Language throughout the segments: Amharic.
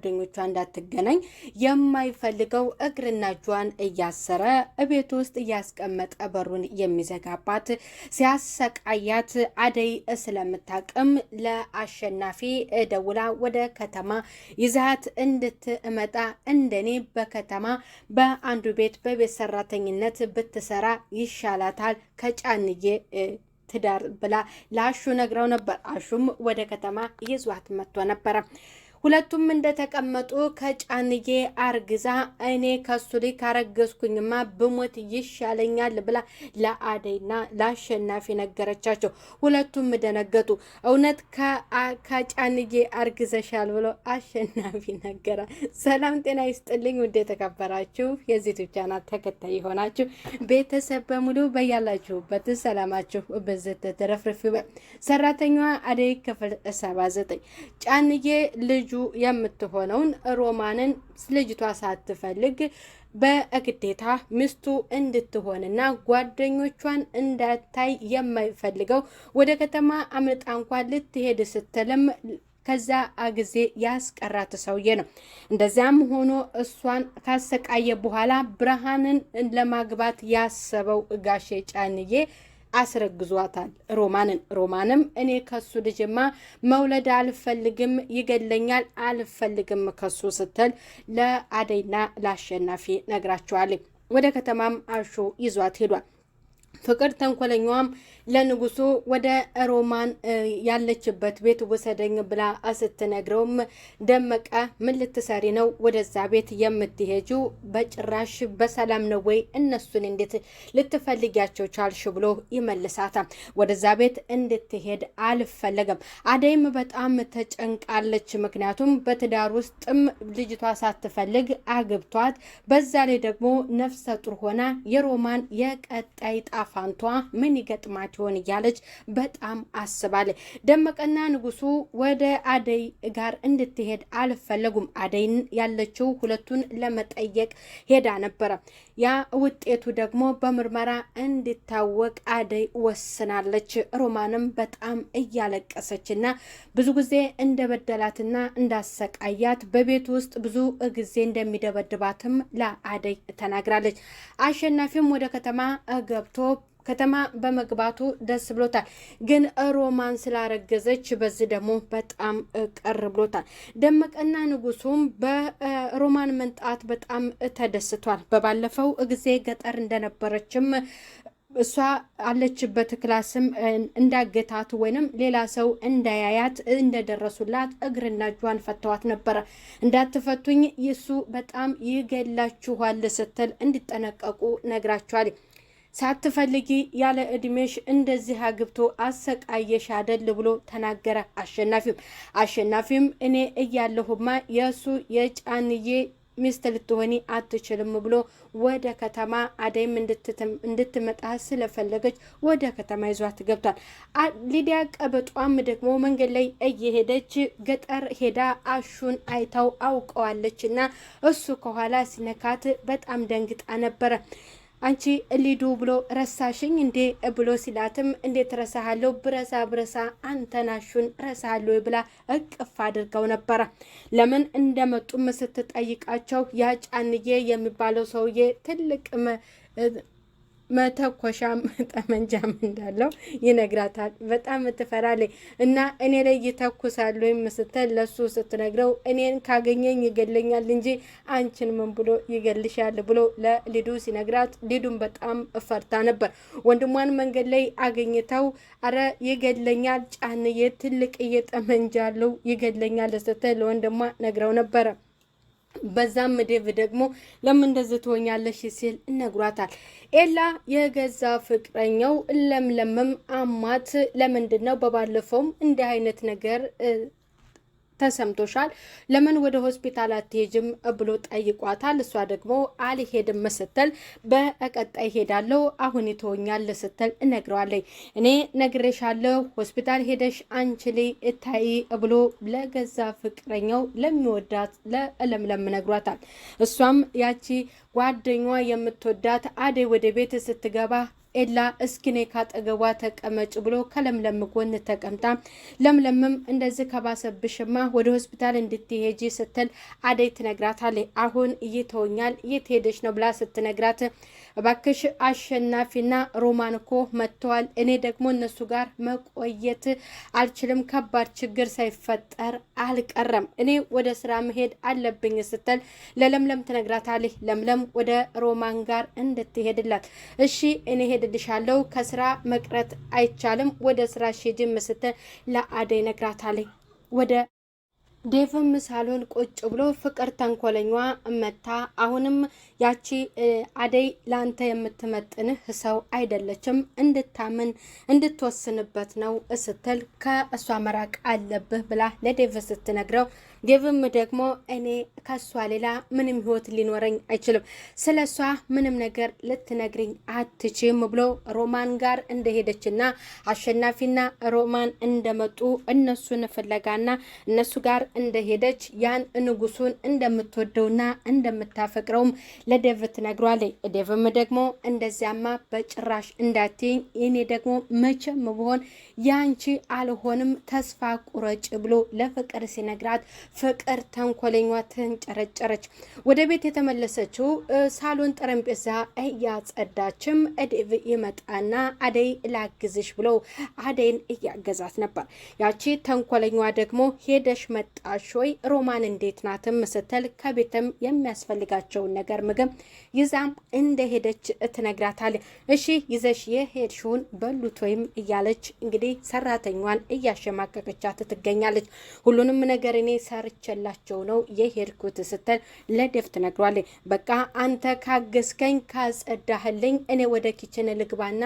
ጓደኞቿ እንዳትገናኝ የማይፈልገው እግርና እጇን እያሰረ ቤት ውስጥ እያስቀመጠ በሩን የሚዘጋባት ሲያሰቃያት አደይ ስለምታቅም ለአሸናፊ ደውላ ወደ ከተማ ይዛት እንድትመጣ እንደኔ በከተማ በአንዱ ቤት በቤት ሰራተኝነት ብትሰራ ይሻላታል ከጫንዬ ትዳር ብላ ለአሹ ነግራው ነበር። አሹም ወደ ከተማ ይዟት መጥቶ ነበረ። ሁለቱም እንደተቀመጡ ከጫንዬ አርግዛ እኔ ከሱ ላይ ካረገዝኩኝማ ብሞት ይሻለኛል ብላ ለአደይና ለአሸናፊ ነገረቻቸው። ሁለቱም ደነገጡ። እውነት ከጫንዬ አርግዘሻል ብሎ አሸናፊ ነገራ። ሰላም ጤና ይስጥልኝ ውድ የተከበራችሁ የዚህ ቻናል ተከታይ የሆናችሁ ቤተሰብ በሙሉ በያላችሁበት ሰላማችሁ በዘተ ተረፍርፍ። ሰራተኛዋ አደይ ክፍል 79 ጫንዬ ልጅ የምትሆነውን ሮማንን ልጅቷ ሳትፈልግ በግዴታ ሚስቱ እንድትሆንና ጓደኞቿን እንዳታይ የማይፈልገው ወደ ከተማ አምልጣ እንኳን ልትሄድ ስትልም ከዛ ጊዜ ያስቀራት ሰውዬ ነው። እንደዚያም ሆኖ እሷን ካሰቃየ በኋላ ብርሃንን ለማግባት ያሰበው ጋሼ ጫንዬ አስረግዟታል ሮማንም እኔ ከሱ ልጅማ መውለድ አልፈልግም ይገለኛል አልፈልግም ከሱ ስትል ለአደይና ለአሸናፊ ነግራቸዋለች። ወደ ከተማም አሹ ይዟት ሄዷል። ፍቅር ተንኮለኛዋም ለንጉሱ ወደ ሮማን ያለችበት ቤት ወሰደኝ ብላ ስትነግረውም ደመቀ ምን ልትሰሪ ነው ወደዛ ቤት የምትሄጁ? በጭራሽ በሰላም ነው ወይ? እነሱን እንዴት ልትፈልጊያቸው ቻልሽ? ብሎ ይመልሳታል። ወደዛ ቤት እንድትሄድ አልፈለገም። አደይም በጣም ተጨንቃለች። ምክንያቱም በትዳር ውስጥም ልጅቷ ሳትፈልግ አግብቷት፣ በዛ ላይ ደግሞ ነፍሰ ጡር ሆና የሮማን የቀጣይ ጣፋንቷ ምን ይገጥማት ይሆን እያለች በጣም አስባለች። ደመቀና ንጉሱ ወደ አደይ ጋር እንድትሄድ አልፈለጉም። አደይን ያለችው ሁለቱን ለመጠየቅ ሄዳ ነበረ። ያ ውጤቱ ደግሞ በምርመራ እንዲታወቅ አደይ ወስናለች። ሮማንም በጣም እያለቀሰችና ብዙ ጊዜ እንደበደላትና እንዳሰቃያት በቤት ውስጥ ብዙ ጊዜ እንደሚደበድባትም ለአደይ ተናግራለች። አሸናፊም ወደ ከተማ ገብቶ ከተማ በመግባቱ ደስ ብሎታል። ግን ሮማን ስላረገዘች በዚህ ደግሞ በጣም ቀር ብሎታል። ደመቀና ንጉሱም በሮማን መንጣት በጣም ተደስቷል። በባለፈው ጊዜ ገጠር እንደነበረችም እሷ አለችበት ክላስም እንዳገታት ወይንም ሌላ ሰው እንዳያያት እንደደረሱላት እግርና እጇን ፈተዋት ነበረ። እንዳትፈቱኝ ይሱ በጣም ይገላችኋል ስትል እንዲጠነቀቁ ነግራቸዋል። ሳትፈልጊ ያለ እድሜሽ እንደዚህ አግብቶ አሰቃየሽ አይደል ብሎ ተናገረ። አሸናፊም እኔ እያለሁማ የሱ የጫንዬ ሚስት ልትሆኒ አትችልም ብሎ ወደ ከተማ አደይም እንድትመጣ ስለፈለገች ወደ ከተማ ይዟት ገብቷል። ሊዲያ ቀበጧም ደግሞ መንገድ ላይ እየሄደች ገጠር ሄዳ አሹን አይታው አውቀዋለችና እሱ ከኋላ ሲነካት በጣም ደንግጣ ነበረ። አንቺ ሊዱ ብሎ ረሳሽኝ እንዴ ብሎ ሲላትም እንዴት ረሳሃለሁ ብረሳ አንተናሹን ረሳሃለሁ ብላ እቅፍ አድርገው ነበረ። ለምን እንደመጡም ስትጠይቃቸው ያጫንዬ የሚባለው ሰውዬ ትልቅ መተኮሻም ጠመንጃም እንዳለው ይነግራታል። በጣም ትፈራለች እና እኔ ላይ ይተኩሳሉ ስትል ለሱ ስትነግረው እኔን ካገኘኝ ይገለኛል እንጂ አንቺን ምን ብሎ ይገልሻል ብሎ ለሊዱ ሲነግራት ሊዱን በጣም ፈርታ ነበር። ወንድሟን መንገድ ላይ አገኝተው አረ ይገለኛል ጫንዬ ትልቅ ጠመንጃ አለው ይገለኛል ስትል ለወንድሟ ነግረው ነበረ። በዛም ምድብ ደግሞ ለምን እንደዚህ ትሆኛለሽ ሲል እነግሯታል። ኤላ የገዛ ፍቅረኛው ለምለምም አማት ለምንድነው በባለፈውም እንዲህ አይነት ነገር ተሰምቶሻል ለምን ወደ ሆስፒታል አትሄጅም ብሎ ጠይቋታል። እሷ ደግሞ አልሄድም ስትል በቀጣይ ሄዳለሁ አሁን ይተወኛል ስትል እነግረዋለሁ። እኔ ነግሬሻለሁ ሆስፒታል ሄደሽ አንቺ ላይ እታይ ብሎ ለገዛ ፍቅረኛው ለሚወዳት ለለምለም ነግሯታል። እሷም ያቺ ጓደኛዋ የምትወዳት አደይ ወደ ቤት ስትገባ ኤላ እስኪ ነይ ካጠገቧ ተቀመጭ ብሎ ከለምለም ጎን ተቀምጣ ለምለምም እንደዚህ ከባሰብሽማ ወደ ሆስፒታል እንድትሄጂ ስትል አደይ ትነግራታለች። አሁን ይተውኛል የት ሄደሽ ነው ብላ ስትነግራት እባክሽ አሸናፊና ሮማን እኮ መጥተዋል። እኔ ደግሞ እነሱ ጋር መቆየት አልችልም። ከባድ ችግር ሳይፈጠር አልቀረም። እኔ ወደ ስራ መሄድ አለብኝ ስትል ለለምለም ትነግራታለች። ለምለም ወደ ሮማን ጋር እንድትሄድላት እሺ እኔ ሄድልሻለሁ፣ ከስራ መቅረት አይቻልም፣ ወደ ስራ ሂጂም ስትል ለአደይ ነግራታለች። ወደ ዴቭም ሳሎን ቁጭ ብሎ ፍቅር ተንኮለኛ መታ አሁንም ያቺ አደይ ላንተ የምትመጥንህ ሰው አይደለችም፣ እንድታምን እንድትወስንበት ነው ስትል ከእሷ መራቅ አለብህ ብላ ለዴቭ ስትነግረው ዴቭም ደግሞ እኔ ከሷ ሌላ ምንም ህይወት ሊኖረኝ አይችልም፣ ስለሷ ምንም ነገር ልትነግሪኝ አትችም ብሎ ሮማን ጋር እንደሄደችና አሸናፊና ሮማን እንደመጡ እነሱን ፍለጋና እነሱ ጋር እንደሄደች ያን ንጉሱን እንደምትወደውና እንደምታፈቅረውም ለዴቭ ትነግሯለች። ዴቭም ደግሞ እንደዚያማ በጭራሽ እንዳትይኝ፣ እኔ ደግሞ መቼም ብሆን ያንቺ አልሆንም፣ ተስፋ ቁረጭ ብሎ ለፍቅር ሲነግራት ፍቅር ተንኮለኛ ተንጨረጨረች። ወደ ቤት የተመለሰችው ሳሎን ጠረጴዛ እያጸዳችም ዴቭ ይመጣና አደይ ላግዝሽ ብሎ አደይን እያገዛት ነበር። ያቺ ተንኮለኛ ደግሞ ሄደሽ መጣሽ ወይ ሮማን እንዴት ናትም ስትል ከቤትም የሚያስፈልጋቸውን ነገር ምግብ ይዛም እንደሄደች ትነግራታለች። እሺ ይዘሽ የሄድሽውን በሉት ወይም እያለች እንግዲህ ሰራተኛዋን እያሸማቀቀቻት ትገኛለች። ሁሉንም ነገር እኔ ሰርቼላቸው ነው የሄድኩት ስትል ለዴቭ ትነግሯለች። በቃ አንተ ካገዝከኝ ካጸዳህልኝ እኔ ወደ ኪችን ልግባና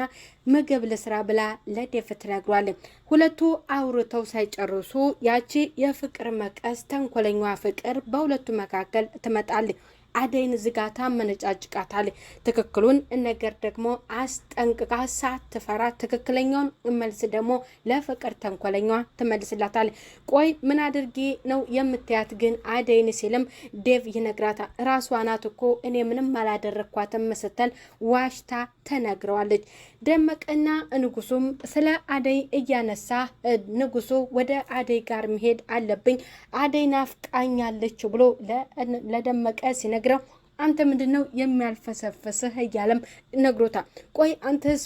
ምግብ ልስራ ብላ ለዴቭ ትነግሯለች። ሁለቱ አውርተው ሳይጨርሱ ያቺ የፍቅር መቀስ ተንኮለኛዋ ፍቅር በሁለቱ መካከል ትመጣለች። አደይን ዝጋታ መነጫጭቃታለች። ትክክሉን ነገር ደግሞ አስጠንቅቃ ሳትፈራ ትክክለኛውን መልስ ደግሞ ለፍቅር ተንኮለኛዋ ትመልስላታለች። ቆይ ምን አድርጊ ነው የምትያት ግን አደይን ሲልም ዴቭ ይነግራታል። ራሷ ናት እኮ እኔ ምንም አላደረኳትም ስትል ዋሽታ ተነግረዋለች። ደመቀና ንጉሱም ስለ አደይ እያነሳ ንጉሱ ወደ አደይ ጋር መሄድ አለብኝ አደይ ናፍቃኛለች ብሎ ለደመቀ ሲነግረው አንተ ምንድነው የሚያልፈሰፍስህ እያለም ነግሮታል። ቆይ አንተስ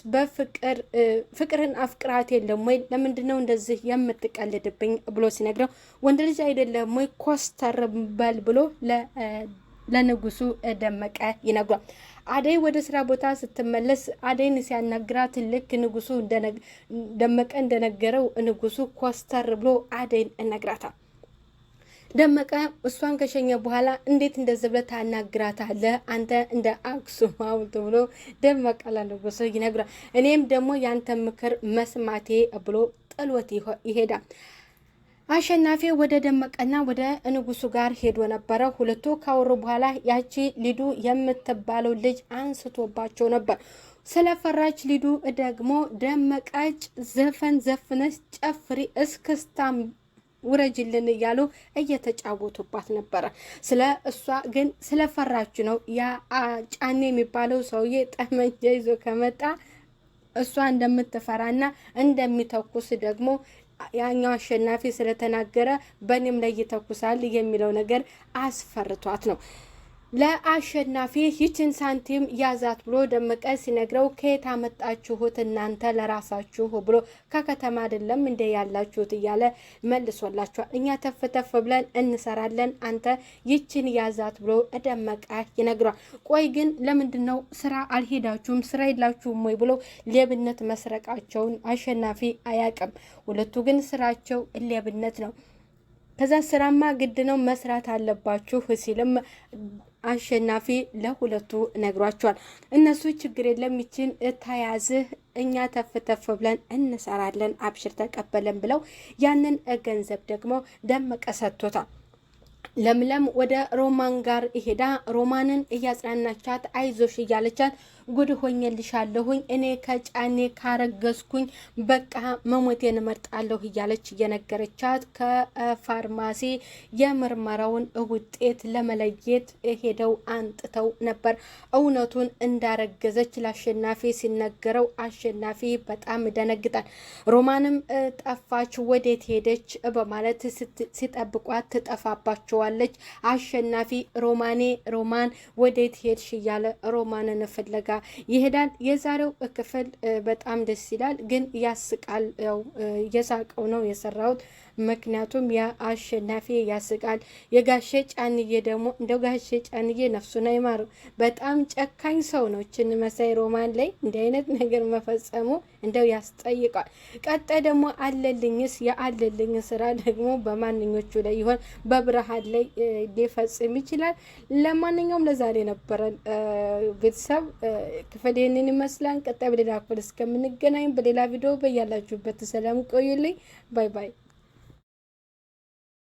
ፍቅርን አፍቅራት የለም ወይ ለምንድነው እንደዚህ የምትቀልድብኝ ብሎ ሲነግረው ወንድ ልጅ አይደለም ወይ ኮስተር በል ብሎ ለንጉሱ ደመቀ ይነግሯል። አደይ ወደ ስራ ቦታ ስትመለስ አደይን ሲያናግራት ልክ ንጉሱ ደመቀ እንደነገረው ንጉሱ ኮስተር ብሎ አደይን እነግራታል። ደመቀ እሷን ከሸኘ በኋላ እንዴት እንደዚህ ብለህ ታናግራታለህ አንተ እንደ አክሱም ሐውልት ብሎ ደመቀ ለንጉሱ ይነግራል። እኔም ደግሞ ያንተ ምክር መስማቴ ብሎ ጥሎት ይሄዳል። አሸናፊ ወደ ደመቀና ወደ ንጉሱ ጋር ሄዶ ነበረ። ሁለቱ ካወሩ በኋላ ያቺ ሊዱ የምትባለው ልጅ አንስቶባቸው ነበር። ስለፈራች ሊዱ ደግሞ ደመቀች ዘፈን ዘፍነች ጨፍሪ እስክስታም ውረጅልን እያሉ እየተጫወቱባት ነበረ። ስለ እሷ ግን ስለፈራች ነው። ያ ጫኔ የሚባለው ሰውዬ ጠመንጃ ይዞ ከመጣ እሷ እንደምትፈራና እንደሚተኩስ ደግሞ ያኛው አሸናፊ ስለተናገረ በእኔም ላይ ይተኩሳል የሚለው ነገር አስፈርቷት ነው። ለአሸናፊ ይችን ሳንቲም ያዛት ብሎ ደመቀ ሲነግረው ከየት አመጣችሁት እናንተ ለራሳችሁ ብሎ ከከተማ አይደለም እንደ ያላችሁት እያለ መልሶላችኋል። እኛ ተፍተፍ ብለን እንሰራለን አንተ ይችን ያዛት ብሎ ደመቀ ይነግረዋል። ቆይ ግን ለምንድነው ስራ አልሄዳችሁም ስራ የላችሁም ወይ ብሎ ሌብነት መስረቃቸውን አሸናፊ አያውቅም። ሁለቱ ግን ስራቸው ሌብነት ነው። ከዛ ስራማ ግድ ነው መስራት አለባችሁ ሲልም አሸናፊ ለሁለቱ ነግሯቸዋል። እነሱ ችግር የለም ይችን ተያዝህ እኛ ተፍተፍ ብለን እንሰራለን አብሽር ተቀበለን ብለው ያንን ገንዘብ ደግሞ ደመቀ ሰጥቶታል። ለምለም ወደ ሮማን ጋር ሄዳ ሮማንን እያጽናናቻት አይዞሽ እያለቻት ጉድ ሆኜልሻለሁኝ እኔ ከጫኔ ካረገዝኩኝ በቃ መሞቴን እመርጣለሁ እያለች እየነገረቻት ከፋርማሲ የምርመራውን ውጤት ለመለየት ሄደው አንጥተው ነበር። እውነቱን እንዳረገዘች ለአሸናፊ ሲነገረው አሸናፊ በጣም ደነግጣል። ሮማንም ጠፋች፣ ወዴት ሄደች በማለት ሲጠብቋት ትጠፋባቸዋለች። አሸናፊ ሮማን ወዴት ሄድሽ እያለ ሮማንን ፍለጋ ይሄዳል። የዛሬው ክፍል በጣም ደስ ይላል፣ ግን ያስቃል። ያው የሳቀው ነው የሰራሁት፣ ምክንያቱም የአሸናፊ ያስቃል። የጋሼ ጫንዬ ደግሞ እንደው ጋሼ ጫንዬ ነፍሱን አይማሩ፣ በጣም ጨካኝ ሰው ነው። እችን መሳይ ሮማን ላይ እንዲህ አይነት ነገር መፈጸሙ እንደው ያስጠይቃል። ቀጣይ ደግሞ አለልኝስ የአለልኝ ስራ ደግሞ በማንኞቹ ላይ ይሆን? በብርሃን ላይ ሊፈጽም ይችላል። ለማንኛውም ለዛሬ ነበረን ቤተሰብ ክፍል ይህንን ይመስላል። ቀጣይ በሌላ ክፍል እስከምንገናኝ በሌላ ቪዲዮ በያላችሁበት ሰላም ቆዩልኝ። ባይ ባይ።